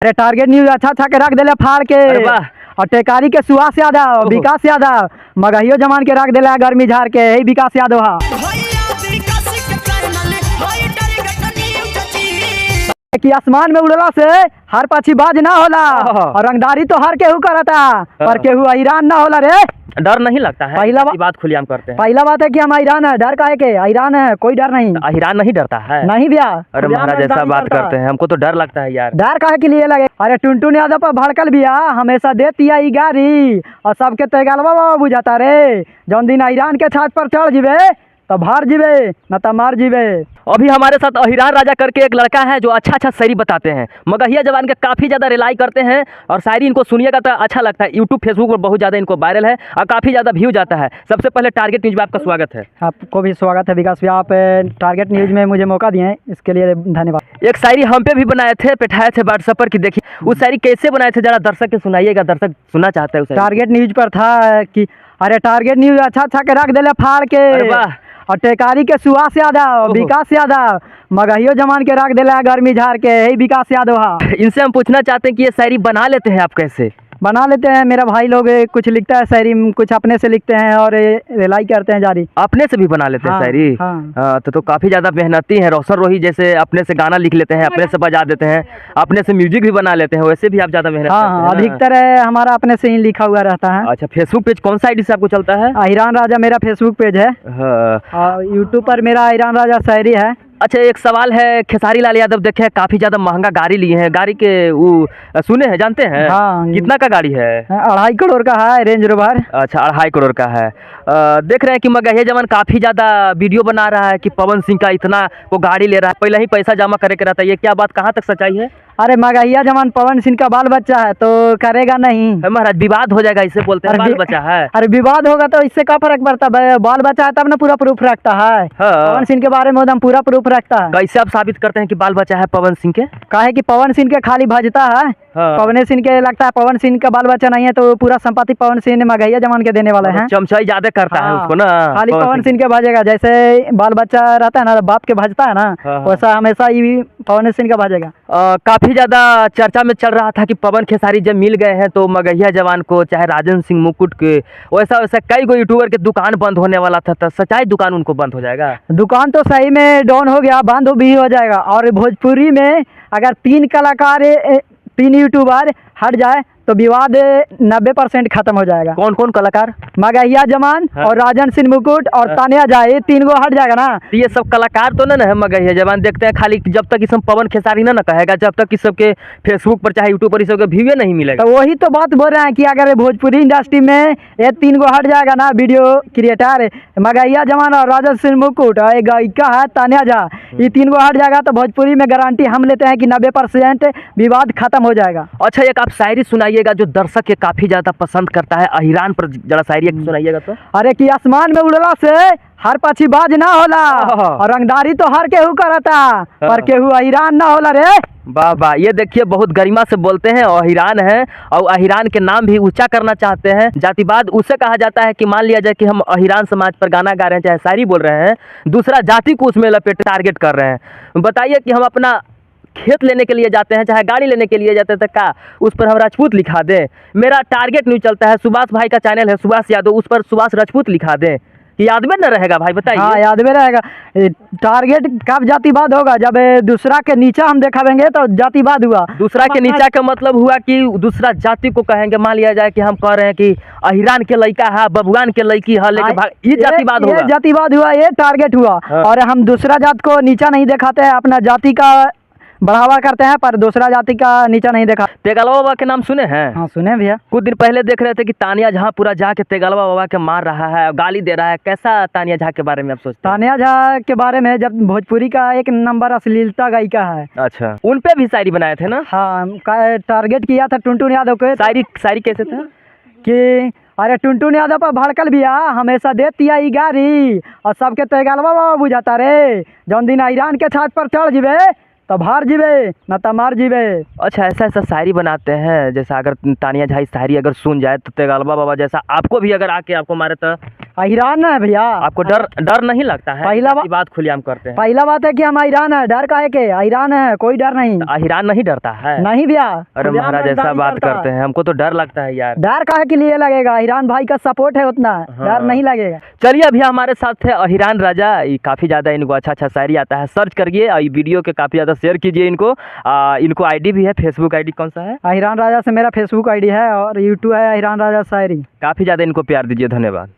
अरे target news अच्छा अच्छा के रख देले फाड़ के। और टेकारी के सुहास यादव, विकास यादव, मगहियो जमान के रख देला गर्मी झाड़ के, यही विकास यादव हा कि आसमान में उड़ला से हर पाछी बाज ना होला और रंगदारी तो हर केहू करता पर केहू हैरान ना होला रे। डर नहीं लगता है? पहला बात खुलेआम करते हैं। पहला बात है कि हम हैरान है, डर काहे के? हैरान है, कोई डर नहीं। हैरान नहीं डरता है? नहीं भैया। अरे महाराज ऐसा बात करते हैं, हमको तो डर लगता है यार। डर काहे के लिए लगे? अरे टुनटुन यादव पर भड़कल भैया हमेशा देती है गाड़ी और सबके तेगलवा बुझाता रे। जौन दिन हैरान के छात पर चढ़ जीवे तो भार जीवे न तो मार जीवे। अभी हमारे साथ अहिरान राजा करके एक लड़का है जो अच्छा अच्छा शायरी बताते हैं, मगहिया जवान के काफ़ी ज़्यादा रिलाई करते हैं और शायरी इनको सुनिएगा तो अच्छा लगता है। यूट्यूब फेसबुक पर बहुत ज़्यादा इनको वायरल है और काफ़ी ज़्यादा व्यू जाता है। सबसे पहले टारगेट न्यूज में आपका स्वागत है। आपको भी स्वागत है विकास भैया, आप टारगेट न्यूज में मुझे मौका दिए हैं, इसके लिए धन्यवाद। एक शायरी हम पे भी बनाए थे, बैठाए थे व्हाट्सएप पर कि देखिए उस शायरी कैसे बनाए थे, जरा दर्शक के सुनाइएगा, दर्शक सुनना चाहते हैं। टारगेट न्यूज पर था कि अरे टारगेट न्यूज अच्छा अच्छा के रख देले फाड़ के और टेकारी के सुहास यादव, विकास यादव, मगहियो जमान के रख देला गर्मी झाड़ के, यही विकास यादव हा। इनसे हम पूछना चाहते हैं कि ये शायरी बना लेते हैं आप कैसे? बना लेते हैं, मेरा भाई लोग कुछ लिखता है शायरी, कुछ अपने से लिखते हैं और रिलाई करते हैं जारी। अपने से भी बना लेते हैं शायरी? हाँ। तो काफ़ी ज़्यादा मेहनती हैं। रोशन रोही जैसे अपने से गाना लिख लेते हैं, अपने से बजा देते हैं, अपने से म्यूजिक भी बना लेते हैं, वैसे भी आप ज़्यादा मेहनत करते हैं। अधिकतर हमारा अपने से ही लिखा हुआ रहता है। अच्छा, फेसबुक पेज कौन सा आईडी से आपको चलता है? अहिरान राजा मेरा फेसबुक पेज है और यूट्यूब पर मेरा अहिरान राजा शायरी है। अच्छा, एक सवाल है, खेसारी लाल यादव देखे हैं काफ़ी ज़्यादा महंगा गाड़ी लिए हैं, गाड़ी के वो सुने हैं, जानते हैं? हाँ। कितना का गाड़ी है? 2.5 करोड़ का है, रेंज रोवर। अच्छा, 2.5 करोड़ का है। देख रहे हैं कि मगहिया जवान काफ़ी ज़्यादा वीडियो बना रहा है कि पवन सिंह का इतना वो गाड़ी ले रहा है, पहले ही पैसा जमा करे के रहता है, ये क्या बात कहाँ तक सच्चाई है? अरे मगहिया जवान पवन सिंह का बाल बच्चा है तो करेगा नहीं? महाराज विवाद हो जाएगा, इसे बोलते हैं बाल बच्चा है। अरे विवाद होगा तो इससे क्या फर्क पड़ता है? बाल बच्चा है तब ना पूरा प्रूफ रखता है। पवन सिंह के बारे में एकदम पूरा प्रूफ रखता है। कैसे आप साबित करते हैं कि बाल बच्चा है पवन सिंह के? काहे कि पवन सिंह के खाली भजता है, पवन सिंह के लगता है पवन सिंह का बाल बच्चा नहीं है तो पूरा संपत्ति पवन सिंह ने मगहिया जवान के देने वाले हैं। चमचाई ज्यादा करता है उसको ना, खाली पवन सिंह के भजेगा। जैसे बाल बच्चा रहता है ना, बाप के भजता है ना, वैसा हमेशा ही पवन सिंह का भजेगा। काफी ज्यादा चर्चा में चल रहा था कि पवन खेसारी जब मिल गए हैं तो मगहिया जवान को, चाहे राजन सिंह मुकुट के, वैसा वैसा कई गो यूट्यूबर के दुकान बंद होने वाला था, तो सच्चाई दुकान उनको बंद हो जाएगा? दुकान तो सही में डाउन हो गया, बंद भी हो जाएगा। और भोजपुरी में अगर 3 कलाकार 3 यूट्यूबर हट जाए तो विवाद 90% खत्म हो जाएगा। कौन कौन कलाकार? मगहिया जवान और राजन सिंह मुकुट और तानिया जाए, 3 गो हट जाएगा ना। तो ये सब कलाकार तो ना है मगहिया जवान देखते हैं खाली, जब तक इस पवन खेसारी ना कहेगा, जब तक इस सबके फेसबुक पर चाहे यूट्यूब पर इस सबके व्यूए नहीं मिलेगा। तो वही तो बात बोल रहे हैं कि अगर भोजपुरी इंडस्ट्री में ये 3 गो हट जाएगा ना वीडियो क्रिएटर, मगहिया जवान और राजन सिंह मुकुट और एक गायिका है तानिया झा, ये 3 गो हट जाएगा तो भोजपुरी में गारंटी हम लेते हैं कि 90% विवाद खत्म हो जाएगा। अच्छा, एक आप शायरी सुनाइएगा जो दर्शक के काफी ज्यादा पसंद करता है, अहिरान पर जरा शायरी सुनाइएगा तो। अरे कि आसमान में उड़ला से हर पाछी बाज ना होला और रंगदारी तो हर केहू करता पर केहू अहिरान ना होला रे। वाह वाह, ये देखिए बहुत गरिमा से बोलते हैं, अहिरान है और अहिरान के नाम भी ऊंचा करना चाहते हैं। जातिवाद उसे कहा जाता है कि मान लिया जाए कि हम अहिरान समाज पर गाना गा रहे हैं, चाहे शायरी बोल रहे हैं, दूसरा जाति को उसमें लपेट टारगेट कर रहे हैं। बताइए कि हम अपना खेत लेने के लिए जाते हैं, चाहे गाड़ी लेने के लिए जाते हैं, तो क्या उस पर हम राजपूत लिखा दें? मेरा टारगेट न्यूज चलता है, सुभाष भाई का चैनल है सुभाष यादव, उस पर सुभाष राजपूत लिखा दें, याद में न रहेगा भाई? बताइए। हाँ, याद में रहेगा। टारगेट कब जातिवाद होगा? जब दूसरा के नीचा हम दिखावेंगे तो जातिवाद हुआ। दूसरा के नीचा का मतलब हुआ कि दूसरा जाति को कहेंगे। मान लिया जाए कि हम कह रहे हैं कि अहिरान के लड़का है, बबुआन के लड़की है, लेकिन ये जातिवाद हुआ, जातिवाद हुआ, ये टारगेट हुआ। और हम दूसरा जात को नीचा नहीं दिखाते हैं, अपना जाति का बढ़ावा करते हैं पर दूसरा जाति का नीचा नहीं देखा। तेगलवा बाबा के नाम सुने हैं? हाँ सुने भैया। कुछ दिन पहले देख रहे थे कि तानिया झा पूरा जाके तेगलवा बाबा के मार रहा है, गाली दे रहा है। कैसा तानिया झा के बारे में आप सोचते हैं? तानिया झा के बारे में, जब भोजपुरी का 1 नंबर अश्लीलता गायिका है। अच्छा, उन पे भी शायरी बनाए थे ना? हाँ, टारगेट किया था टुनटुन यादव को। शायरी कैसे था कि अरे टुनटुन यादव पर भड़कल भैया हमेशा देती है गाड़ी और सबके तेगलवा बुझाता रे। जौन दिन हैरान के छात पर चढ़ जीवे तो भार जीवे न तो मार जीवे। अच्छा, ऐसा शायरी बनाते हैं, जैसा अगर तानिया झा शायरी अगर सुन जाए तो तेगलवा बाबा जैसा आपको भी अगर आके आपको मारे तो? अहिरान है भैया। आपको डर डर नहीं लगता है? पहला ऐसी बात खुलेआम करते हैं। पहला बात है कि हम अहिरान है, डर काहे के? अहिरान है, कोई डर नहीं। अहिरान नहीं डरता है? नहीं भैया। अरे खुलेआम महाराज डरता ऐसा नहीं बात डरता। करते हैं, हमको तो डर लगता है यार। डर काहे के लिए लगेगा? अहिरान भाई का सपोर्ट है उतना, डर नहीं लगेगा। चलिए अभी हमारे साथ थे अहिरान राजा। ये काफ़ी ज़्यादा इनको अच्छा अच्छा शायरी आता है, सर्च करिए और ये वीडियो के काफ़ी ज़्यादा शेयर कीजिए इनको। इनको आईडी भी है, फेसबुक आईडी कौन सा है? अहिरान राजा से मेरा फेसबुक आईडी है और यूट्यूब है अहिरान राजा शायरी। काफ़ी ज़्यादा इनको प्यार दीजिए। धन्यवाद।